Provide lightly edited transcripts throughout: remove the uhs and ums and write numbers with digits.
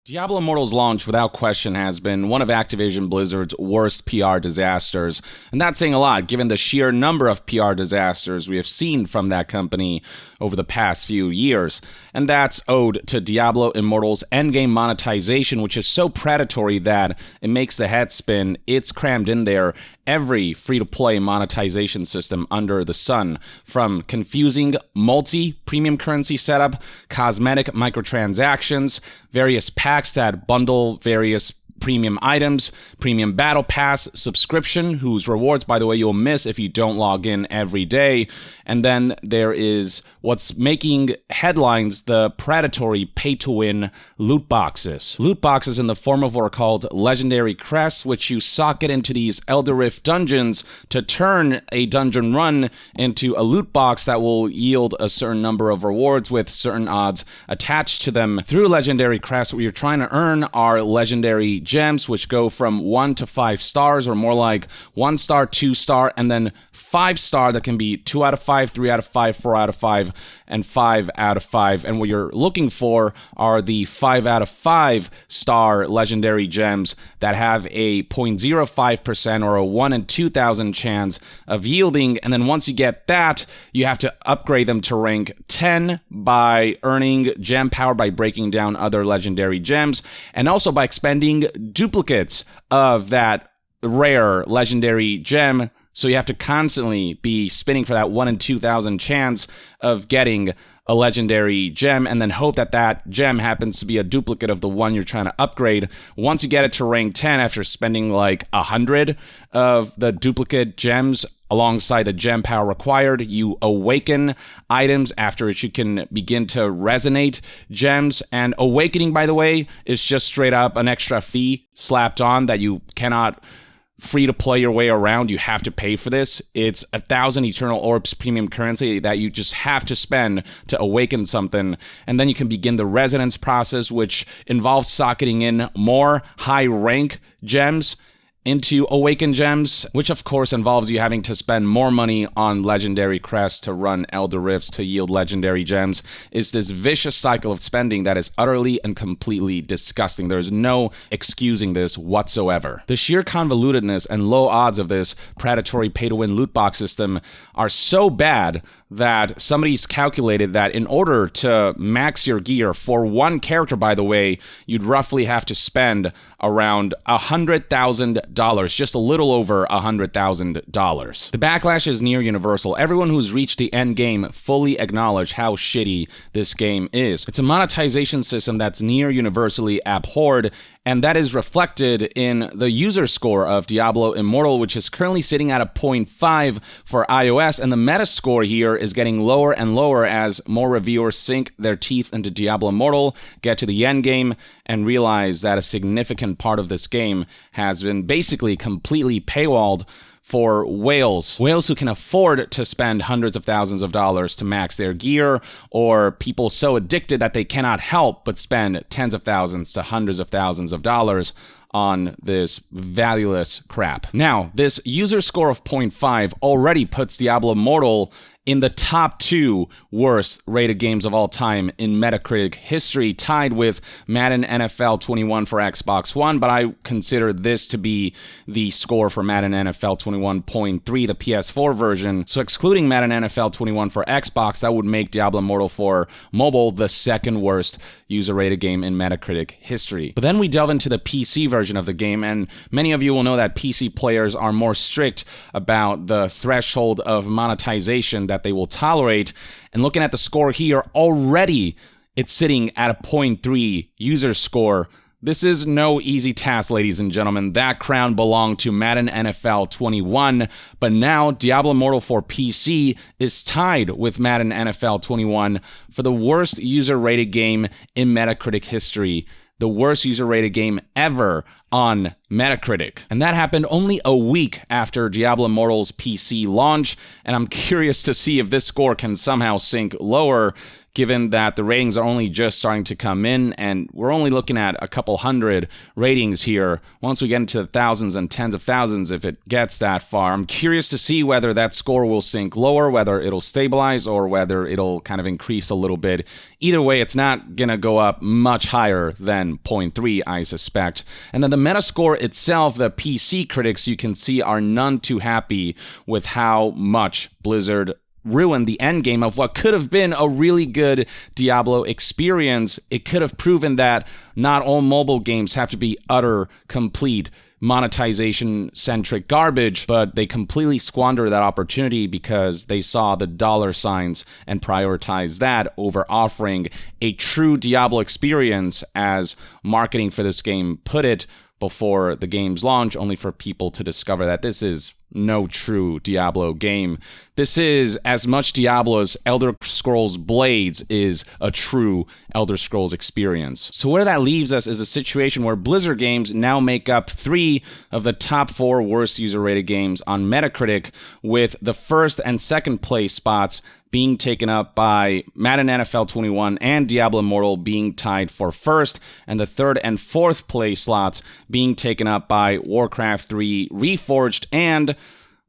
Diablo Immortal's launch, without question, has been one of Activision Blizzard's worst PR disasters, and that's saying a lot given the sheer number of PR disasters we have seen from that company over the past few years. And that's owed to Diablo Immortal's endgame monetization, which is so predatory that it makes the head spin. It's crammed in there every free-to-play monetization system under the sun, from confusing multi-premium currency setup, cosmetic microtransactions, various packs that bundle various premium items, premium battle pass subscription, whose rewards, by the way, you'll miss if you don't log in every day. And then there is what's making headlines, the predatory pay-to-win loot boxes. Loot boxes in the form of what are called legendary crests, which you socket into these Elder Rift dungeons to turn a dungeon run into a loot box that will yield a certain number of rewards with certain odds attached to them. Through legendary crests, what you're trying to earn are legendary gems, which go from 1 to 5 stars, or more like 1 star, 2 star, and then 5 star that can be 2 out of 5, 3 out of 5, 4 out of 5, and 5 out of 5. And what you're looking for are the 5 out of 5 star legendary gems that have a 0.05% or a 1 in 2,000 chance of yielding. And then once you get that, you have to upgrade them to rank 10 by earning gem power by breaking down other legendary gems, and also by expending duplicates of that rare legendary gem. So you have to constantly be spinning for that 1 in 2,000 chance of getting a legendary gem, and then hope that that gem happens to be a duplicate of the one you're trying to upgrade. Once you get it to rank 10 after spending like 100 of the duplicate gems alongside the gem power required, you awaken items, after which you can begin to resonate gems. And awakening, by the way, is just straight up an extra fee slapped on that you cannot free to play your way around. You have to pay for this. It's 1,000 Eternal Orbs premium currency that you just have to spend to awaken something. And then you can begin the resonance process, which involves socketing in more high rank gems into awakened gems, which of course involves you having to spend more money on legendary crests to run Elder Rifts to yield legendary gems. It's this vicious cycle of spending that is utterly and completely disgusting. There's no excusing this whatsoever. The sheer convolutedness and low odds of this predatory pay-to-win loot box system are so bad that somebody's calculated that in order to max your gear for one character, by the way, you'd roughly have to spend around $100,000, just a little over $100,000. The backlash is near universal. Everyone who's reached the end game fully acknowledge how shitty this game is. It's a monetization system that's near universally abhorred, and that is reflected in the user score of Diablo Immortal, which is currently sitting at a 0.5 for iOS, and the meta score here is getting lower and lower as more reviewers sink their teeth into Diablo Immortal, get to the end game, and realize that a significant part of this game has been basically completely paywalled for whales who can afford to spend hundreds of thousands of dollars to max their gear, or people so addicted that they cannot help but spend tens of thousands to hundreds of thousands of dollars on this valueless crap. Now, this user score of 0.5 already puts Diablo Immortal in the top 2 worst rated games of all time in Metacritic history, tied with Madden NFL 21 for Xbox One, but I consider this to be the score for Madden NFL 21.3, the PS4 version. So excluding Madden NFL 21 for Xbox, that would make Diablo Immortal for mobile the second worst user-rated game in Metacritic history. But then we delve into the PC version of the game, and many of you will know that PC players are more strict about the threshold of monetization that they will tolerate. And looking at the score here, already it's sitting at a 0.3 user score. This is no easy task, ladies and gentlemen. That crown belonged to Madden NFL 21, but now Diablo Immortal for PC is tied with Madden NFL 21 for the worst user-rated game in Metacritic history. The worst user-rated game ever on Metacritic. And that happened only a week after Diablo Immortal's PC launch, and I'm curious to see if this score can somehow sink lower, given that the ratings are only just starting to come in, and we're only looking at a couple hundred ratings here. Once we get into the thousands and tens of thousands, if it gets that far, I'm curious to see whether that score will sink lower, whether it'll stabilize, or whether it'll kind of increase a little bit. Either way, it's not going to go up much higher than 0.3, I suspect. And then the Metascore itself, the PC critics, you can see, are none too happy with how much Blizzard ruined the endgame of what could have been a really good Diablo experience. It could have proven that not all mobile games have to be utter, complete, monetization-centric garbage, but they completely squandered that opportunity because they saw the dollar signs and prioritized that over offering a true Diablo experience, as marketing for this game put it before the game's launch, only for people to discover that this is no true Diablo game. This is as much Diablo as Elder Scrolls Blades is a true Elder Scrolls experience. So where that leaves us is a situation where Blizzard games now make up 3 of the top 4 worst user-rated games on Metacritic, with the first and second place spots being taken up by Madden NFL 21 and Diablo Immortal being tied for first, and the third and fourth place slots being taken up by Warcraft 3 Reforged and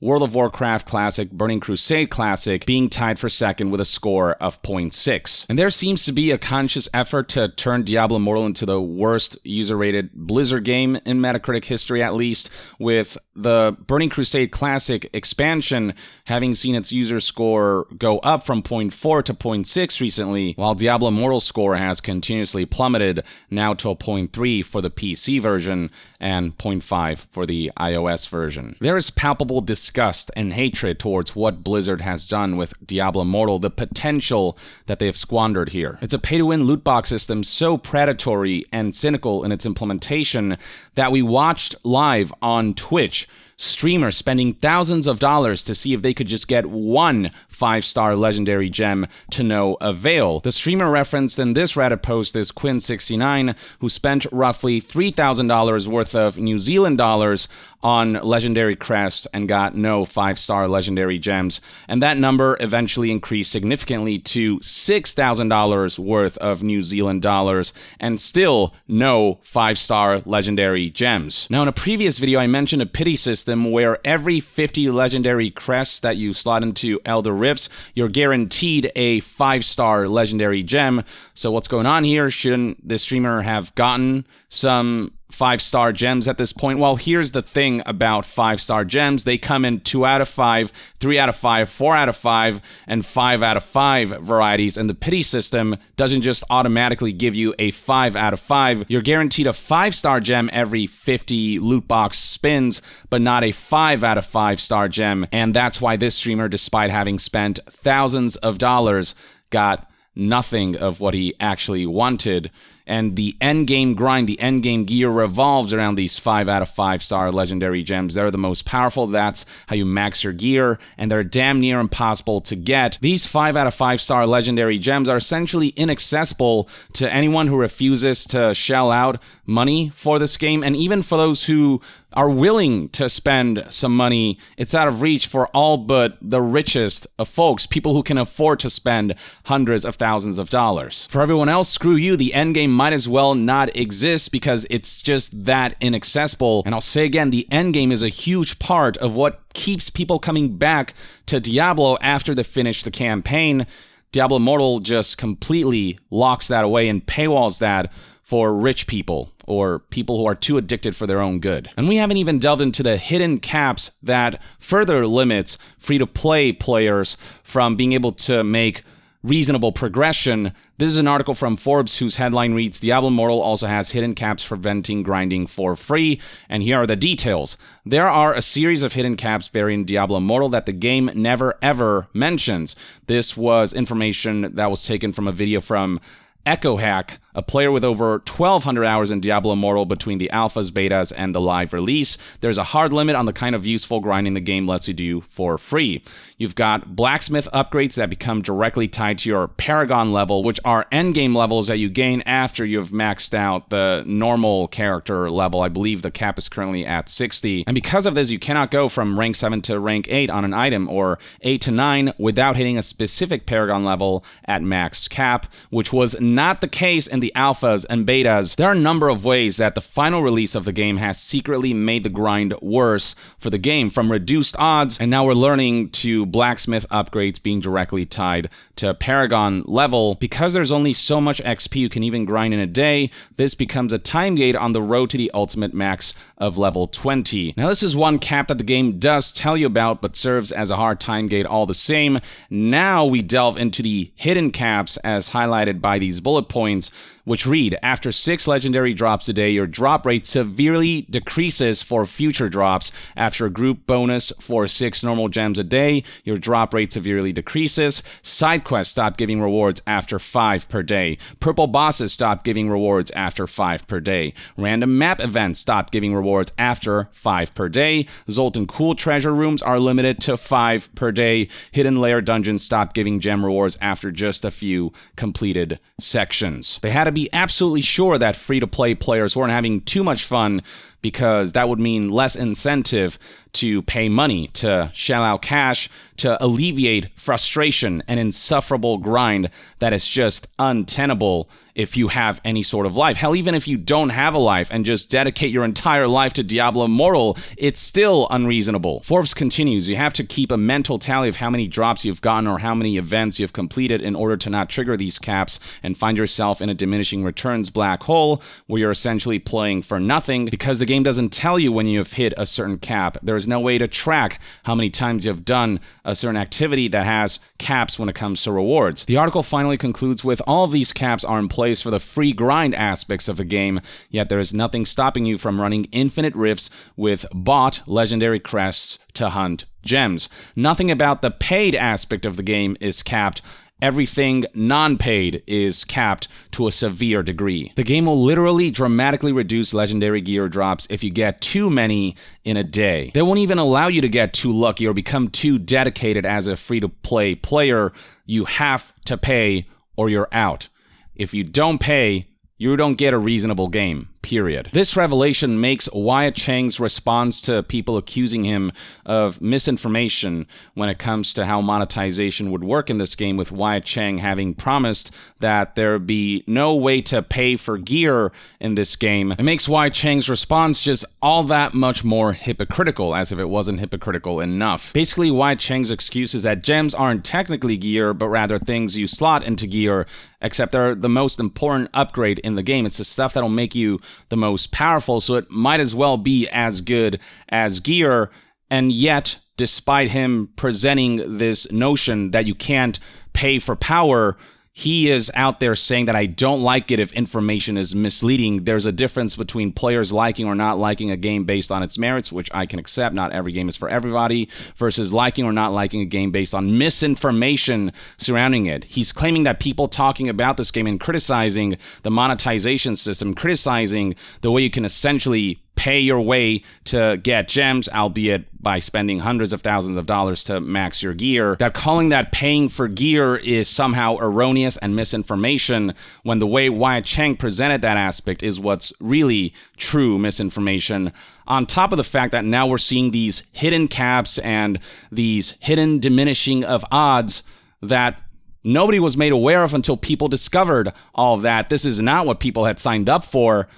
World of Warcraft Classic, Burning Crusade Classic being tied for second with a score of 0.6. And there seems to be a conscious effort to turn Diablo Immortal into the worst user-rated Blizzard game in Metacritic history, at least, with the Burning Crusade Classic expansion having seen its user score go up from 0.4 to 0.6 recently, while Diablo Immortal's score has continuously plummeted, now to a 0.3 for the PC version and 0.5 for the iOS version. There is palpable disgust and hatred towards what Blizzard has done with Diablo Immortal, the potential that they have squandered here. It's a pay-to-win loot box system so predatory and cynical in its implementation that we watched live on Twitch streamers spending thousands of dollars to see if they could just get one 5-star legendary gem to no avail. The streamer referenced in this Reddit post is Quinn69, who spent roughly $3,000 worth of New Zealand dollars on legendary crests and got no 5-star legendary gems, and that number eventually increased significantly to $6,000 worth of New Zealand dollars, and still no 5-star legendary gems. Now, in a previous video, I mentioned a pity system where every 50 legendary crests that you slot into Elder Rifts, you're guaranteed a 5-star legendary gem. So what's going on here? Shouldn't the streamer have gotten some 5-star gems at this point? Well, here's the thing about 5-star gems. They come in 2 out of 5, 3 out of 5, 4 out of 5, and 5 out of 5 varieties, and the pity system doesn't just automatically give you a 5 out of 5. You're guaranteed a 5-star gem every 50 loot box spins, but not a 5 out of 5-star gem, and that's why this streamer, despite having spent thousands of dollars, got nothing of what he actually wanted. And the endgame grind, the endgame gear revolves around these 5 out of 5-star legendary gems. They're the most powerful. That's how you max your gear, and they're damn near impossible to get. These 5 out of 5-star legendary gems are essentially inaccessible to anyone who refuses to shell out money for this game, and even for those who are willing to spend some money, it's out of reach for all but the richest of folks, people who can afford to spend hundreds of thousands of dollars. For everyone else, screw you. The endgame might as well not exist because it's just that inaccessible. And I'll say again, the endgame is a huge part of what keeps people coming back to Diablo after they finish the campaign. Diablo Immortal just completely locks that away and paywalls that for rich people or people who are too addicted for their own good. And we haven't even delved into the hidden caps that further limits free-to-play players from being able to make reasonable progression. This is an article from Forbes whose headline reads, Diablo Immortal also has hidden caps preventing grinding for free. And here are the details. There are a series of hidden caps buried in Diablo Immortal that the game never ever mentions. This was information that was taken from a video from EchoHack a player with over 1,200 hours in Diablo Immortal between the alphas, betas, and the live release, there's a hard limit on the kind of useful grinding the game lets you do for free. You've got blacksmith upgrades that become directly tied to your Paragon level, which are endgame levels that you gain after you've maxed out the normal character level. I believe the cap is currently at 60. And because of this, you cannot go from rank 7 to rank 8 on an item, or 8 to 9 without hitting a specific Paragon level at max cap, which was not the case in the alphas and betas. There are a number of ways that the final release of the game has secretly made the grind worse for the game, from reduced odds, and now we're learning, to blacksmith upgrades being directly tied to Paragon level. Because there's only so much XP you can even grind in a day, this becomes a time gate on the road to the ultimate max of level 20. Now, this is one cap that the game does tell you about, but serves as a hard time gate all the same. Now we delve into the hidden caps as highlighted by these bullet points, which read, after 6 legendary drops a day, your drop rate severely decreases for future drops. After a group bonus for 6 normal gems a day, your drop rate severely decreases. Side quests stop giving rewards after 5 per day. Purple bosses stop giving rewards after 5 per day. Random map events stop giving rewards after 5 per day. Zoltan Cool treasure rooms are limited to 5 per day. Hidden lair dungeons stop giving gem rewards after just a few completed sections. They had to be absolutely sure that free-to-play players weren't having too much fun, because that would mean less incentive to pay money, to shell out cash, to alleviate frustration and insufferable grind that is just untenable if you have any sort of life. Hell, even if you don't have a life and just dedicate your entire life to Diablo Immortal, it's still unreasonable. Forbes continues, you have to keep a mental tally of how many drops you've gotten or how many events you've completed in order to not trigger these caps and find yourself in a diminishing returns black hole where you're essentially playing for nothing, because the game doesn't tell you when you have hit a certain cap. There is no way to track how many times you've done a certain activity that has caps when it comes to rewards. The article finally concludes with, all of these caps are in place for the free grind aspects of the game, yet there is nothing stopping you from running infinite rifts with bought legendary crests to hunt gems. Nothing about the paid aspect of the game is capped. Everything non-paid is capped to a severe degree. The game will literally dramatically reduce legendary gear drops if you get too many in a day. They won't even allow you to get too lucky or become too dedicated as a free-to-play player. You have to pay or you're out. If you don't pay, you don't get a reasonable game, period. This revelation makes Wyatt Chang's response to people accusing him of misinformation when it comes to how monetization would work in this game, with Wyatt Chang having promised that there would be no way to pay for gear in this game. It makes Wyatt Chang's response just all that much more hypocritical, as if it wasn't hypocritical enough. Basically, Wyatt Chang's excuse is that gems aren't technically gear, but rather things you slot into gear, except they're the most important upgrade in the game. It's the stuff that'll make you the most powerful, so it might as well be as good as gear. And yet, despite him presenting this notion that you can't pay for power, he is out there saying that I don't like it if information is misleading. There's a difference between players liking or not liking a game based on its merits, which I can accept, not every game is for everybody, versus liking or not liking a game based on misinformation surrounding it. He's claiming that people talking about this game and criticizing the monetization system, criticizing the way you can essentially pay your way to get gems, albeit by spending hundreds of thousands of dollars to max your gear, that calling that paying for gear is somehow erroneous and misinformation, when the way Wyatt Chang presented that aspect is what's really true misinformation. On top of the fact that now we're seeing these hidden caps and these hidden diminishing of odds that nobody was made aware of until people discovered all of that. This is not what people had signed up for.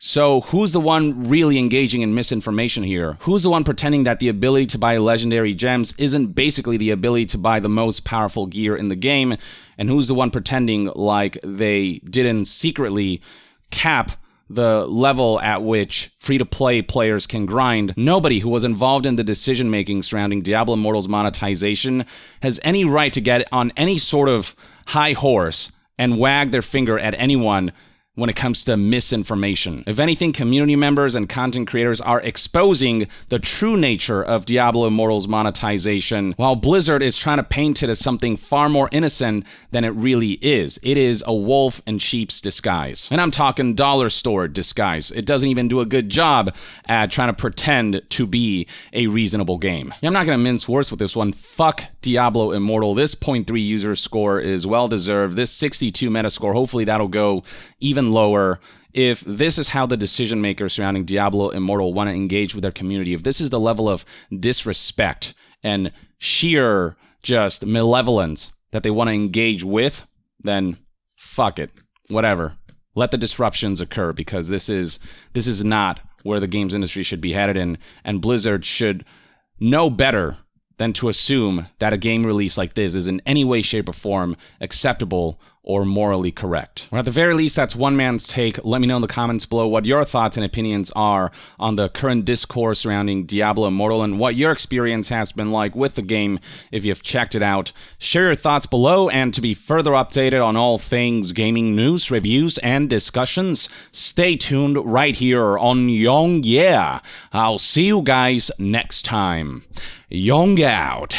So who's the one really engaging in misinformation here? Who's the one pretending that the ability to buy legendary gems isn't basically the ability to buy the most powerful gear in the game? And who's the one pretending like they didn't secretly cap the level at which free-to-play players can grind? Nobody who was involved in the decision-making surrounding Diablo Immortal's monetization has any right to get on any sort of high horse and wag their finger at anyone when it comes to misinformation. If anything, community members and content creators are exposing the true nature of Diablo Immortal's monetization, while Blizzard is trying to paint it as something far more innocent than it really is. It is a wolf in sheep's disguise. And I'm talking dollar store disguise. It doesn't even do a good job at trying to pretend to be a reasonable game. I'm not going to mince words with this one. Fuck Diablo Immortal. This 0.3 user score is well deserved. This 62 meta score, hopefully that'll go even lower. If this is how the decision makers surrounding Diablo Immortal want to engage with their community, if this is the level of disrespect and sheer just malevolence that they want to engage with, then fuck it. Whatever. Let the disruptions occur, because this is not where the games industry should be headed in, and Blizzard should know better than to assume that a game release like this is in any way, shape, or form acceptable or morally correct. Or at the very least, that's one man's take. Let me know in the comments below what your thoughts and opinions are on the current discourse surrounding Diablo Immortal and what your experience has been like with the game if you've checked it out. Share your thoughts below, and to be further updated on all things gaming news, reviews, and discussions, stay tuned right here on Young Yeah. I'll see you guys next time. Young out.